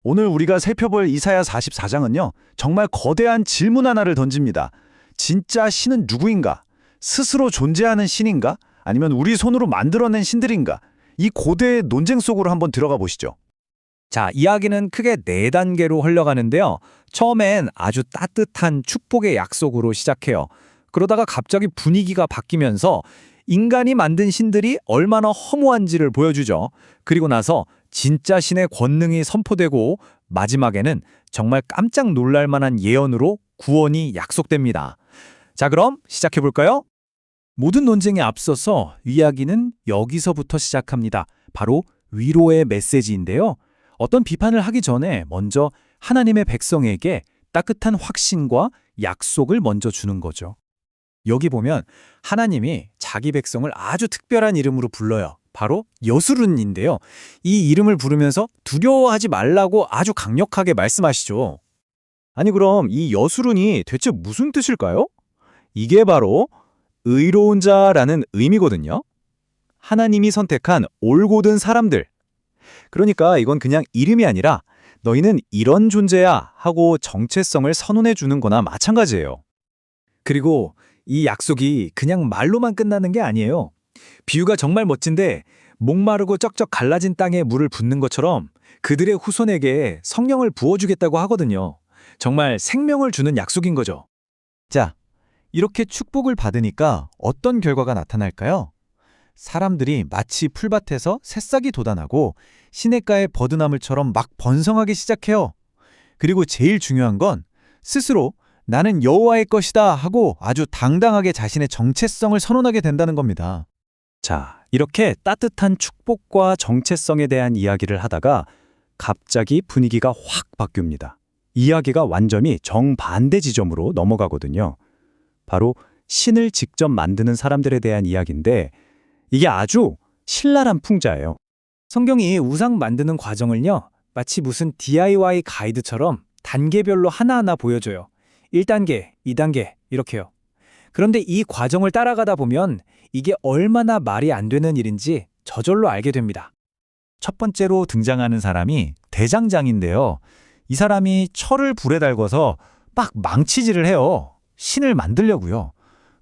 오늘 우리가 살펴볼 이사야 44장은요, 정말 거대한 질문 하나를 던집니다. 진짜 신은 누구인가? 스스로 존재하는 신인가? 아니면 우리 손으로 만들어낸 신들인가? 이 고대의 논쟁 속으로 한번 들어가 보시죠. 자, 이야기는 크게 네 단계로 흘러가는데요. 처음엔 아주 따뜻한 축복의 약속으로 시작해요. 그러다가 갑자기 분위기가 바뀌면서 인간이 만든 신들이 얼마나 허무한지를 보여주죠. 그리고 나서 진짜 신의 권능이 선포되고 마지막에는 정말 깜짝 놀랄 만한 예언으로 구원이 약속됩니다. 자, 그럼 시작해 볼까요? 모든 논쟁에 앞서서 이야기는 여기서부터 시작합니다. 바로 위로의 메시지인데요. 어떤 비판을 하기 전에 먼저 하나님의 백성에게 따뜻한 확신과 약속을 먼저 주는 거죠. 여기 보면 하나님이 자기 백성을 아주 특별한 이름으로 불러요. 바로 여수룬인데요. 이 이름을 부르면서 두려워하지 말라고 아주 강력하게 말씀하시죠. 아니 그럼 이 여수룬이 대체 무슨 뜻일까요? 이게 바로 의로운 자라는 의미거든요. 하나님이 선택한 올곧은 사람들. 그러니까 이건 그냥 이름이 아니라 너희는 이런 존재야 하고 정체성을 선언해 주는 거나 마찬가지예요. 그리고 이 약속이 그냥 말로만 끝나는 게 아니에요. 비유가 정말 멋진데 목마르고 쩍쩍 갈라진 땅에 물을 붓는 것처럼 그들의 후손에게 성령을 부어주겠다고 하거든요. 정말 생명을 주는 약속인 거죠. 자, 이렇게 축복을 받으니까 어떤 결과가 나타날까요? 사람들이 마치 풀밭에서 새싹이 돋아나고 시냇가의 버드나물처럼 막 번성하기 시작해요. 그리고 제일 중요한 건 스스로 나는 여호와의 것이다 하고 아주 당당하게 자신의 정체성을 선언하게 된다는 겁니다. 자, 이렇게 따뜻한 축복과 정체성에 대한 이야기를 하다가 갑자기 분위기가 확 바뀝니다. 이야기가 완전히 정반대 지점으로 넘어가거든요. 바로 신을 직접 만드는 사람들에 대한 이야기인데 이게 아주 신랄한 풍자예요. 성경이 우상 만드는 과정을요, 마치 무슨 DIY 가이드처럼 단계별로 하나하나 보여줘요. 1단계, 2단계 이렇게요. 그런데 이 과정을 따라가다 보면 이게 얼마나 말이 안 되는 일인지 저절로 알게 됩니다. 첫 번째로 등장하는 사람이 대장장인데요. 이 사람이 철을 불에 달궈서 막 망치질을 해요. 신을 만들려고요.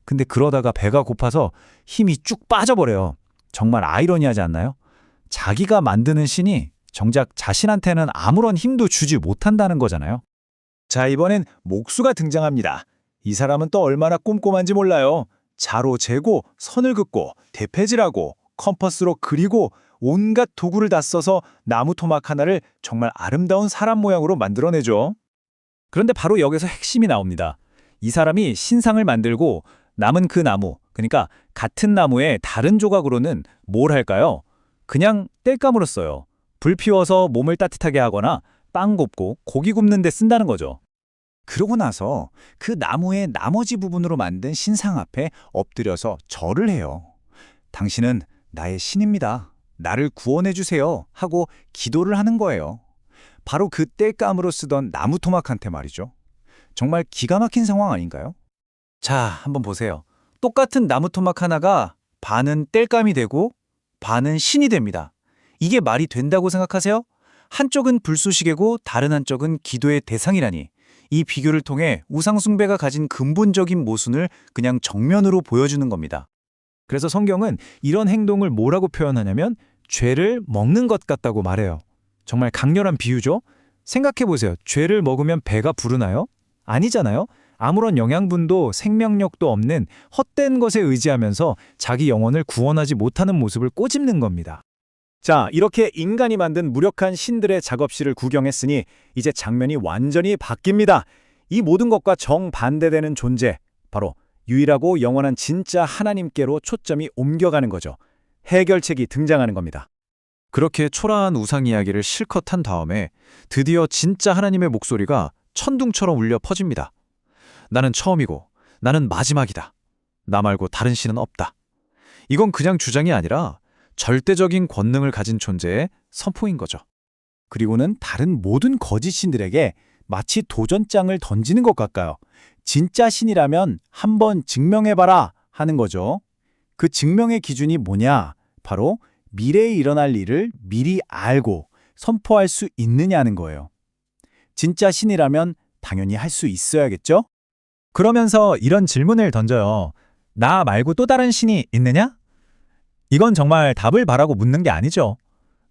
근데 그러다가 배가 고파서 힘이 쭉 빠져버려요. 정말 아이러니하지 않나요? 자기가 만드는 신이 정작 자신한테는 아무런 힘도 주지 못한다는 거잖아요. 자, 이번엔 목수가 등장합니다. 이 사람은 또 얼마나 꼼꼼한지 몰라요. 자로 재고, 선을 긋고, 대패질하고, 컴퍼스로 그리고 온갖 도구를 다 써서 나무 토막 하나를 정말 아름다운 사람 모양으로 만들어내죠. 그런데 바로 여기서 핵심이 나옵니다. 이 사람이 신상을 만들고 남은 그 나무, 그러니까 같은 나무의 다른 조각으로는 뭘 할까요? 그냥 땔감으로 써요. 불 피워서 몸을 따뜻하게 하거나 빵 굽고 고기 굽는 데 쓴다는 거죠. 그러고 나서 그 나무의 나머지 부분으로 만든 신상 앞에 엎드려서 절을 해요. 당신은 나의 신입니다. 나를 구원해 주세요 하고 기도를 하는 거예요. 바로 그 땔감으로 쓰던 나무 토막한테 말이죠. 정말 기가 막힌 상황 아닌가요? 자, 한번 보세요. 똑같은 나무 토막 하나가 반은 땔감이 되고 반은 신이 됩니다. 이게 말이 된다고 생각하세요? 한쪽은 불쏘시개고 다른 한쪽은 기도의 대상이라니. 이 비교를 통해 우상숭배가 가진 근본적인 모순을 그냥 정면으로 보여주는 겁니다. 그래서 성경은 이런 행동을 뭐라고 표현하냐면 죄를 먹는 것 같다고 말해요. 정말 강렬한 비유죠? 생각해보세요. 죄를 먹으면 배가 부르나요? 아니잖아요. 아무런 영양분도 생명력도 없는 헛된 것에 의지하면서 자기 영혼을 구원하지 못하는 모습을 꼬집는 겁니다. 자, 이렇게 인간이 만든 무력한 신들의 작업실을 구경했으니 이제 장면이 완전히 바뀝니다. 이 모든 것과 정반대되는 존재, 바로 유일하고 영원한 진짜 하나님께로 초점이 옮겨가는 거죠. 해결책이 등장하는 겁니다. 그렇게 초라한 우상 이야기를 실컷 한 다음에 드디어 진짜 하나님의 목소리가 천둥처럼 울려 퍼집니다. 나는 처음이고 나는 마지막이다. 나 말고 다른 신은 없다. 이건 그냥 주장이 아니라 절대적인 권능을 가진 존재의 선포인 거죠. 그리고는 다른 모든 거짓 신들에게 마치 도전장을 던지는 것 같아요. 진짜 신이라면 한번 증명해봐라 하는 거죠. 그 증명의 기준이 뭐냐? 바로 미래에 일어날 일을 미리 알고 선포할 수 있느냐는 거예요. 진짜 신이라면 당연히 할 수 있어야겠죠? 그러면서 이런 질문을 던져요. 나 말고 또 다른 신이 있느냐? 이건 정말 답을 바라고 묻는 게 아니죠.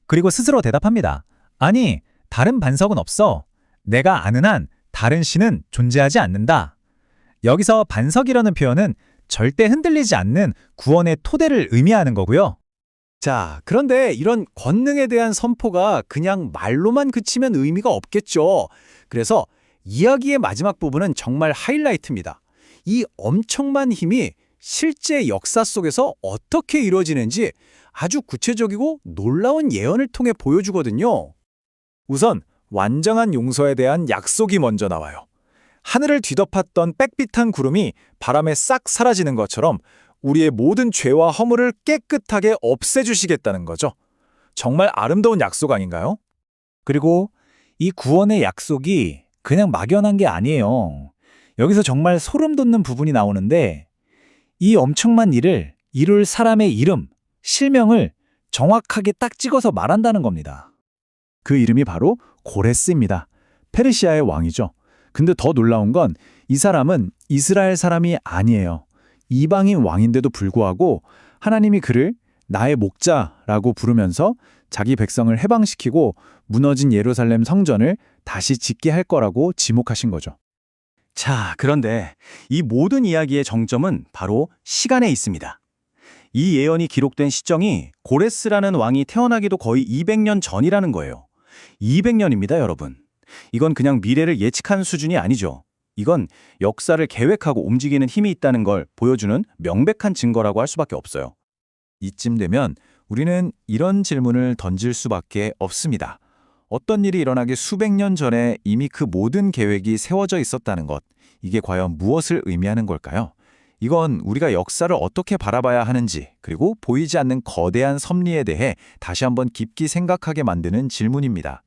그리고 스스로 대답합니다. 아니, 다른 반석은 없어. 내가 아는 한 다른 신은 존재하지 않는다. 여기서 반석이라는 표현은 절대 흔들리지 않는 구원의 토대를 의미하는 거고요. 자, 그런데 이런 권능에 대한 선포가 그냥 말로만 그치면 의미가 없겠죠. 그래서 이야기의 마지막 부분은 정말 하이라이트입니다. 이 엄청난 힘이 실제 역사 속에서 어떻게 이루어지는지 아주 구체적이고 놀라운 예언을 통해 보여주거든요. 우선 완전한 용서에 대한 약속이 먼저 나와요. 하늘을 뒤덮었던 빽빛한 구름이 바람에 싹 사라지는 것처럼 우리의 모든 죄와 허물을 깨끗하게 없애주시겠다는 거죠. 정말 아름다운 약속 아닌가요? 그리고 이 구원의 약속이 그냥 막연한 게 아니에요. 여기서 정말 소름 돋는 부분이 나오는데 이 엄청난 일을 이룰 사람의 이름, 실명을 정확하게 딱 찍어서 말한다는 겁니다. 그 이름이 바로 고레스입니다. 페르시아의 왕이죠. 근데 더 놀라운 건 이 사람은 이스라엘 사람이 아니에요. 이방인 왕인데도 불구하고 하나님이 그를 나의 목자라고 부르면서 자기 백성을 해방시키고 무너진 예루살렘 성전을 다시 짓게 할 거라고 지목하신 거죠. 자, 그런데 이 모든 이야기의 정점은 바로 시간에 있습니다. 이 예언이 기록된 시점이 고레스라는 왕이 태어나기도 거의 200년 전이라는 거예요. 200년입니다, 여러분. 이건 그냥 미래를 예측하는 수준이 아니죠. 이건 역사를 계획하고 움직이는 힘이 있다는 걸 보여주는 명백한 증거라고 할 수밖에 없어요. 이쯤 되면 우리는 이런 질문을 던질 수밖에 없습니다. 어떤 일이 일어나기 수백 년 전에 이미 그 모든 계획이 세워져 있었다는 것, 이게 과연 무엇을 의미하는 걸까요? 이건 우리가 역사를 어떻게 바라봐야 하는지, 그리고 보이지 않는 거대한 섭리에 대해 다시 한번 깊이 생각하게 만드는 질문입니다.